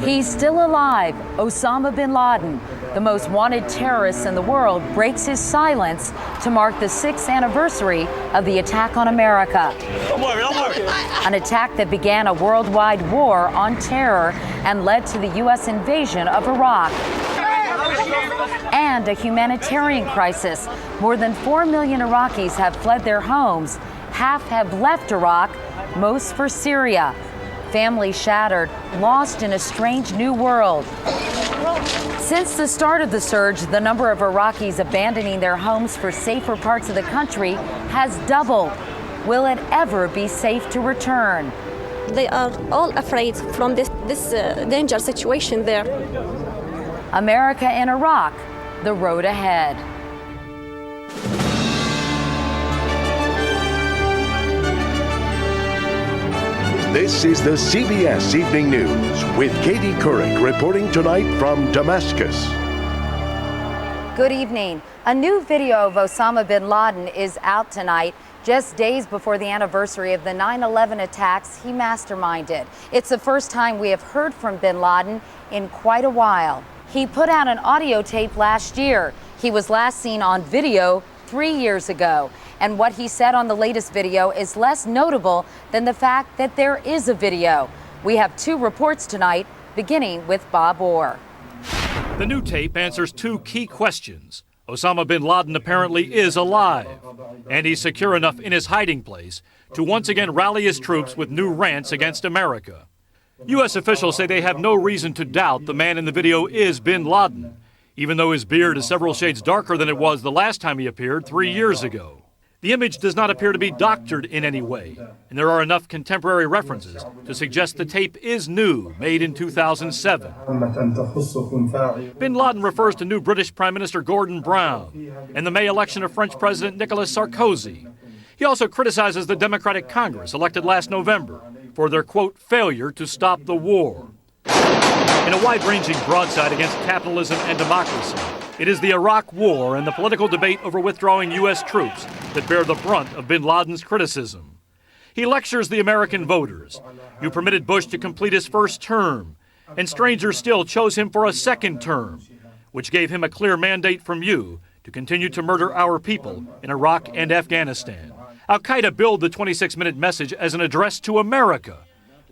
He's still alive. Osama bin Laden, the most wanted terrorist in the world, breaks his silence to mark the 6th anniversary of the attack on America. Don't worry. An attack that began a worldwide war on terror and led to the U.S. invasion of Iraq. And a humanitarian crisis. More than 4 million Iraqis have fled their homes. Half have left Iraq, most for Syria. Families shattered, lost in a strange new world. Since the start of the surge, the number of Iraqis abandoning their homes for safer parts of the country has doubled. Will it ever be safe to return? They are all afraid from this dangerous situation there. America and Iraq, the road ahead. This is the CBS Evening News with Katie Couric reporting tonight from Damascus. Good evening. A new video of Osama bin Laden is out tonight, just days before the anniversary of the 9/11 attacks he masterminded. It's the first time we have heard from bin Laden in quite a while. He put out an audio tape last year. He was last seen on video 3 years ago. And what he said on the latest video is less notable than the fact that there is a video. We have 2 reports tonight, beginning with Bob Orr. The new tape answers 2 key questions. Osama bin Laden apparently is alive, and he's secure enough in his hiding place to once again rally his troops with new rants against America. U.S. officials say they have no reason to doubt the man in the video is bin Laden, even though his beard is several shades darker than it was the last time he appeared 3 years ago. The image does not appear to be doctored in any way, and there are enough contemporary references to suggest the tape is new, made in 2007. Bin Laden refers to new British Prime Minister Gordon Brown and the May election of French President Nicolas Sarkozy. He also criticizes the Democratic Congress elected last November for their, quote, failure to stop the war. In a wide-ranging broadside against capitalism and democracy, it is the Iraq War and the political debate over withdrawing U.S. troops that bear the brunt of bin Laden's criticism. He lectures the American voters. You permitted Bush to complete his first term, and strangers still chose him for a second term, which gave him a clear mandate from you to continue to murder our people in Iraq and Afghanistan. Al-Qaeda billed the 26-minute message as an address to America.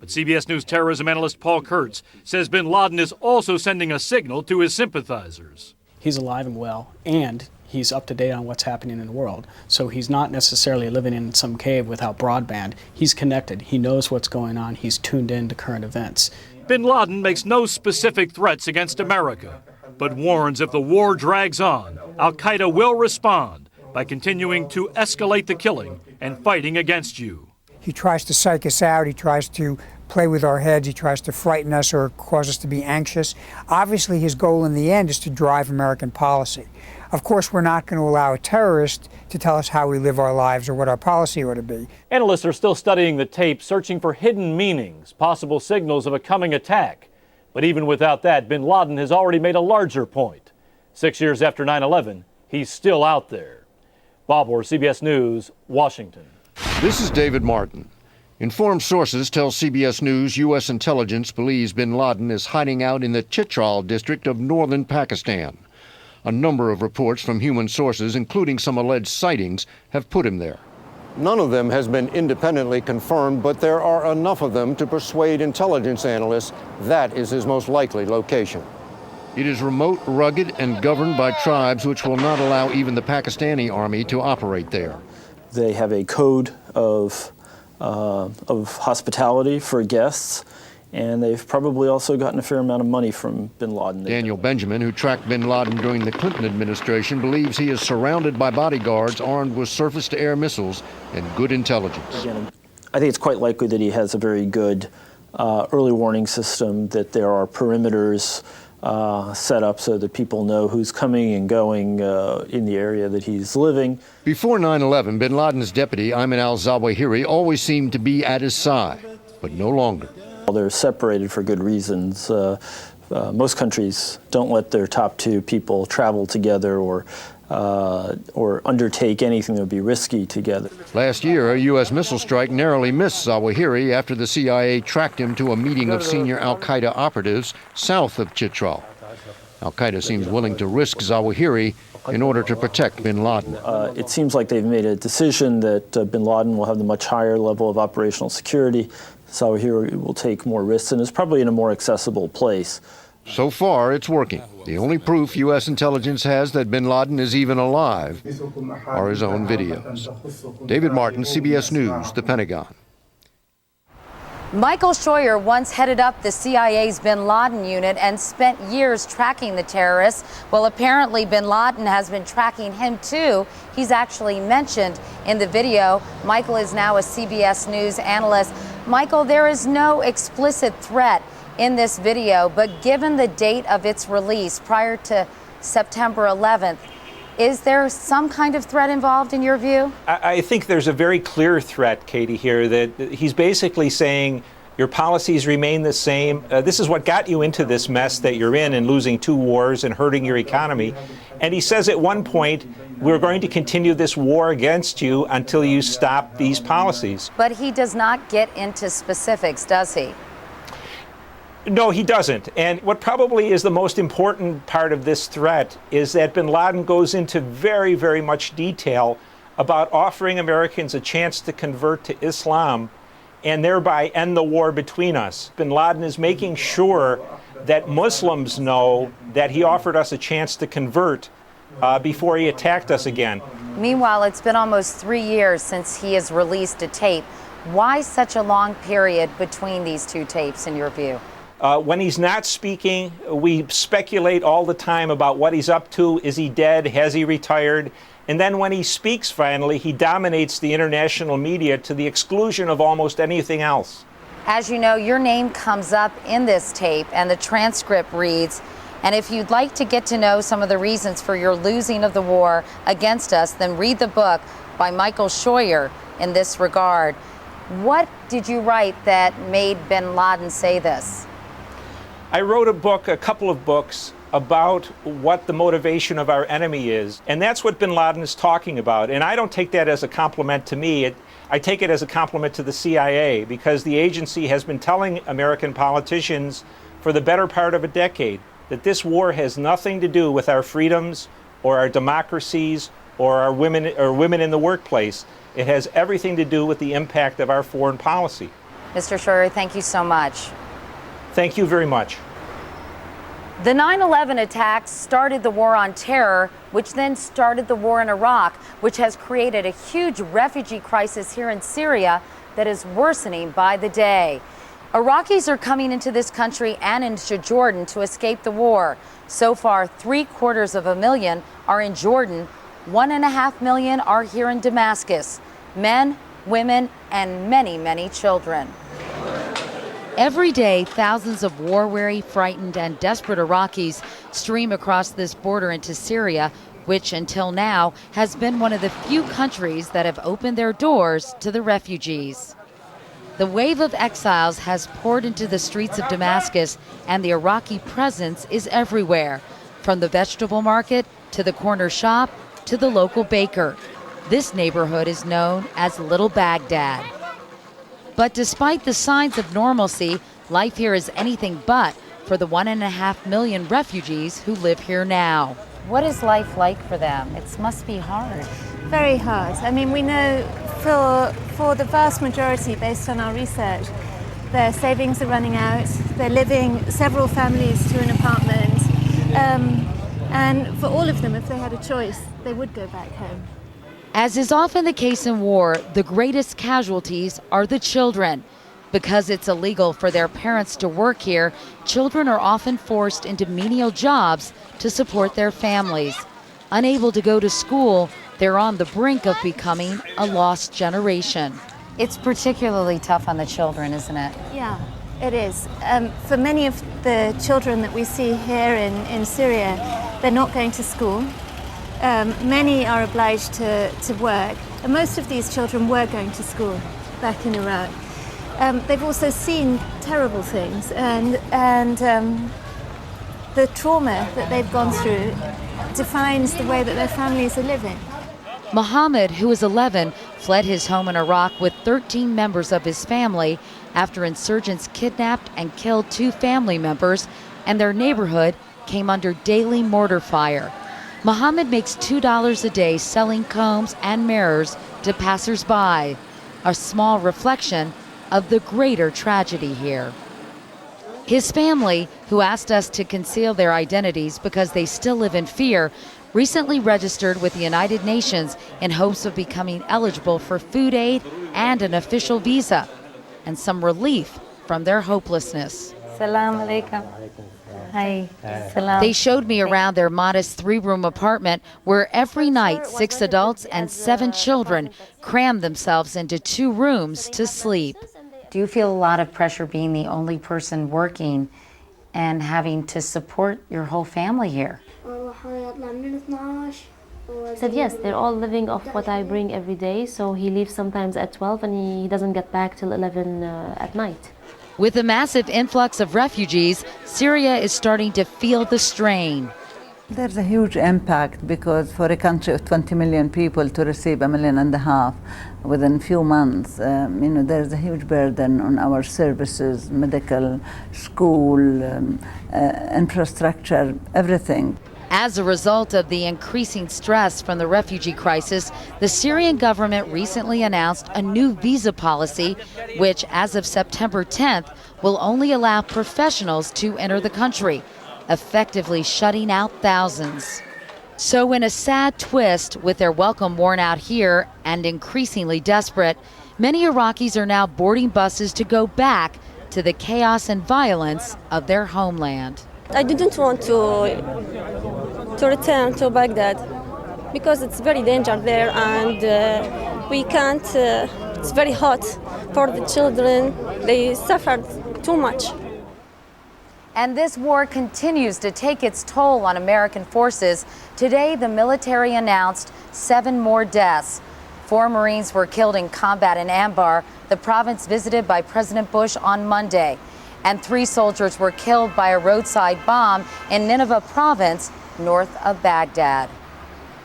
But CBS News terrorism analyst Paul Kurtz says bin Laden is also sending a signal to his sympathizers. He's alive and well, and he's up to date on what's happening in the world. So he's not necessarily living in some cave without broadband. He's connected. He knows what's going on. He's tuned in to current events. Bin Laden makes no specific threats against America, but warns if the war drags on, Al-Qaeda will respond by continuing to escalate the killing and fighting against you. He tries to psych us out. He tries to play with our heads. He tries to frighten us or cause us to be anxious. Obviously, his goal in the end is to drive American policy. Of course, we're not going to allow a terrorist to tell us how we live our lives or what our policy ought to be. Analysts are still studying the tape, searching for hidden meanings, possible signals of a coming attack. But even without that, bin Laden has already made a larger point. 6 years after 9/11, he's still out there. Bob Orr, CBS News, Washington. This is David Martin. Informed sources tell CBS News U.S. intelligence believes bin Laden is hiding out in the Chitral district of northern Pakistan. A number of reports from human sources, including some alleged sightings, have put him there. None of them has been independently confirmed, but there are enough of them to persuade intelligence analysts that is his most likely location. It is remote, rugged, and governed by tribes which will not allow even the Pakistani army to operate there. They have a code of hospitality for guests, and they've probably also gotten a fair amount of money from bin Laden. Daniel Benjamin, who tracked bin Laden during the Clinton administration, believes he is surrounded by bodyguards armed with surface-to-air missiles and good intelligence. Again, I think it's quite likely that he has a very good early warning system, that there are perimeters set up so that people know who's coming and going in the area that he's living. Before 9/11, bin Laden's deputy, Ayman al-Zawahiri, always seemed to be at his side, but no longer. They're separated for good reasons. Most countries don't let their top 2 people travel together or or undertake anything that would be risky together. Last year, a U.S. missile strike narrowly missed Zawahiri after the CIA tracked him to a meeting of senior al-Qaeda operatives south of Chitral. Al-Qaeda seems willing to risk Zawahiri in order to protect bin Laden. It seems like they've made a decision that bin Laden will have the much higher level of operational security. Zawahiri will take more risks and is probably in a more accessible place. So far, it's working. The only proof U.S. intelligence has that bin Laden is even alive are his own videos. David Martin, CBS News, the Pentagon. Michael Scheuer once headed up the CIA's bin Laden unit and spent years tracking the terrorists. Well, apparently bin Laden has been tracking him too. He's actually mentioned in the video. Michael is now a CBS News analyst. Michael, there is no explicit threat in this video, but given the date of its release prior to September 11th, is there some kind of threat involved in your view? I think there's a very clear threat, Katie, here, that he's basically saying your policies remain the same. This is what got you into this mess that you're in and losing 2 wars and hurting your economy. And he says at one point, we're going to continue this war against you until you stop these policies. But he does not get into specifics, does he? No, he doesn't. And what probably is the most important part of this threat is that bin Laden goes into very, very much detail about offering Americans a chance to convert to Islam and thereby end the war between us. Bin Laden is making sure that Muslims know that he offered us a chance to convert before he attacked us again. Meanwhile, it's been almost 3 years since he has released a tape. Why such a long period between these 2 tapes, in your view? When he's not speaking, we speculate all the time about what he's up to. Is he dead? Has he retired? And then when he speaks finally, he dominates the international media to the exclusion of almost anything else. As you know, your name comes up in this tape and the transcript reads, and if you'd like to get to know some of the reasons for your losing of the war against us, then read the book by Michael Scheuer in this regard. What did you write that made bin Laden say this? I wrote a couple of books about what the motivation of our enemy is. And that's what bin Laden is talking about. And I don't take that as a compliment to me. I take it as a compliment to the CIA, because the agency has been telling American politicians for the better part of a decade that this war has nothing to do with our freedoms or our democracies or our women in the workplace. It has everything to do with the impact of our foreign policy. Mr. Scheuer, thank you so much. Thank you very much. The 9/11 attacks started the war on terror, which then started the war in Iraq, which has created a huge refugee crisis here in Syria that is worsening by the day. Iraqis are coming into this country and into Jordan to escape the war. So far, 750,000 are in Jordan. 1.5 million are here in Damascus. Men, women, and many, many children. Every day, thousands of war-weary, frightened, and desperate Iraqis stream across this border into Syria, which until now has been one of the few countries that have opened their doors to the refugees. The wave of exiles has poured into the streets of Damascus, and the Iraqi presence is everywhere, from the vegetable market to the corner shop to the local baker. This neighborhood is known as Little Baghdad. But despite the signs of normalcy, life here is anything but for the 1.5 million refugees who live here now. What is life like for them? It must be hard. Very hard. I mean, we know for the vast majority, based on our research, their savings are running out. They're living several families to an apartment. And for all of them, if they had a choice, they would go back home. As is often the case in war, the greatest casualties are the children. Because it's illegal for their parents to work here, children are often forced into menial jobs to support their families. Unable to go to school, they're on the brink of becoming a lost generation. It's particularly tough on the children, isn't it? Yeah, it is. For many of the children that we see here in Syria, they're not going to school. Many are obliged to work, and most of these children were going to school back in Iraq. They've also seen terrible things, and the trauma that they've gone through defines the way that their families are living. Mohammed, who is 11, fled his home in Iraq with 13 members of his family after insurgents kidnapped and killed 2 family members, and their neighborhood came under daily mortar fire. Mohammed makes $2 a day selling combs and mirrors to passers-by, a small reflection of the greater tragedy here. His family, who asked us to conceal their identities because they still live in fear, recently registered with the United Nations in hopes of becoming eligible for food aid and an official visa, and some relief from their hopelessness. Salam alaikum. Hi. Salam. They showed me around their modest 3-room apartment where every night 6 adults and 7 children cram themselves into 2 rooms to sleep. Do you feel a lot of pressure being the only person working and having to support your whole family here? He said yes, they're all living off what I bring every day, so he leaves sometimes at 12 and he doesn't get back till 11 at night. With a massive influx of refugees, Syria is starting to feel the strain. There's a huge impact because for a country of 20 million people to receive 1.5 million within a few months, there's a huge burden on our services, medical, school, infrastructure, everything. As a result of the increasing stress from the refugee crisis, the Syrian government recently announced a new visa policy, which as of September 10th will only allow professionals to enter the country, effectively shutting out thousands. So in a sad twist, with their welcome worn out here and increasingly desperate, many Iraqis are now boarding buses to go back to the chaos and violence of their homeland. I didn't want to return to Baghdad because it's very dangerous there, and we can't. It's very hot for the children. They suffered too much. And this war continues to take its toll on American forces. Today, the military announced 7 more deaths. 4 Marines were killed in combat in Anbar, the province visited by President Bush on Monday. And 3 soldiers were killed by a roadside bomb in Nineveh province, north of Baghdad.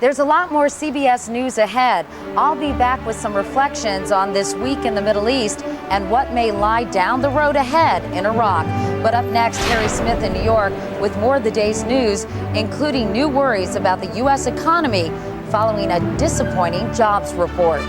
There's a lot more CBS News ahead. I'll be back with some reflections on this week in the Middle East and what may lie down the road ahead in Iraq. But up next, Harry Smith in New York with more of the day's news, including new worries about the U.S. economy following a disappointing jobs report.